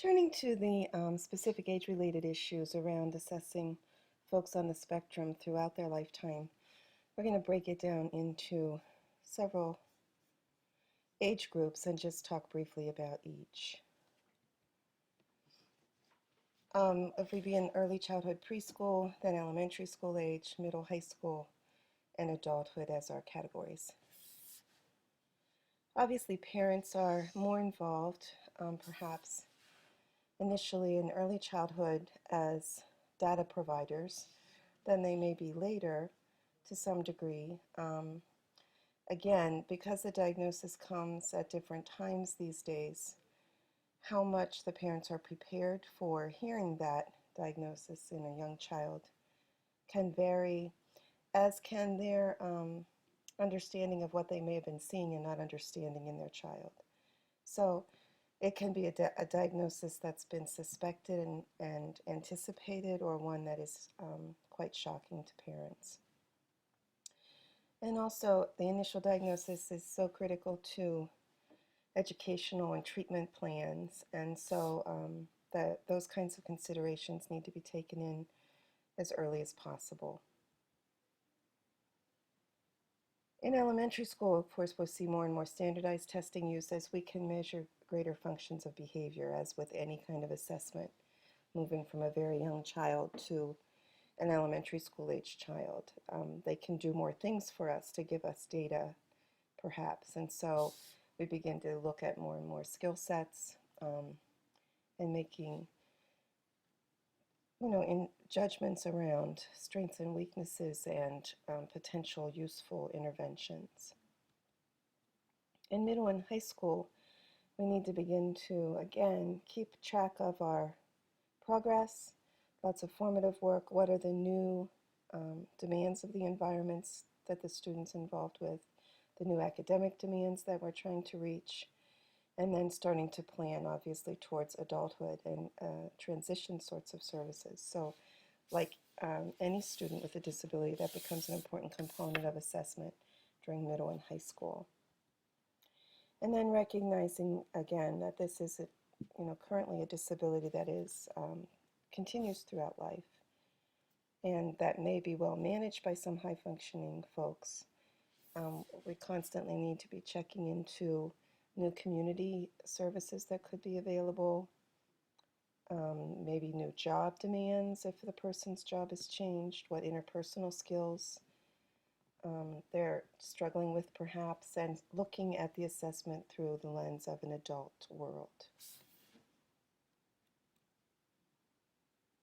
Turning to the specific age-related issues around assessing folks on the spectrum throughout their lifetime, we're going to break it down into several age groups and just talk briefly about each. If we be in early childhood preschool, then elementary school age, middle high school, and adulthood as our categories. Obviously, parents are more involved, perhaps initially in early childhood as data providers than they may be later to some degree. Again, because the diagnosis comes at different times these days, how much the parents are prepared for hearing that diagnosis in a young child can vary, as can their understanding of what they may have been seeing and not understanding in their child. So it can be a diagnosis that's been suspected and anticipated, or one that is quite shocking to parents. And also, the initial diagnosis is so critical to educational and treatment plans, and so those kinds of considerations need to be taken in as early as possible. In elementary school, of course, we'll see more and more standardized testing used as we can measure greater functions of behavior, as with any kind of assessment, moving from a very young child to an elementary school age child. They can do more things for us to give us data, perhaps, and so we begin to look at more and more skill sets and making in judgments around strengths and weaknesses and potential useful interventions. In middle and high school, we need to begin to, again, keep track of our progress, lots of formative work. What are the new demands of the environments that the student's involved with, the new academic demands that we're trying to reach, and then starting to plan, obviously, towards adulthood and transition sorts of services. So, like any student with a disability, that becomes an important component of assessment during middle and high school. And then recognizing, again, that this is currently a disability that is continues throughout life, and that may be well managed by some high-functioning folks. We constantly need to be checking into new community services that could be available, maybe new job demands if the person's job has changed, what interpersonal skills they're struggling with perhaps, and looking at the assessment through the lens of an adult world.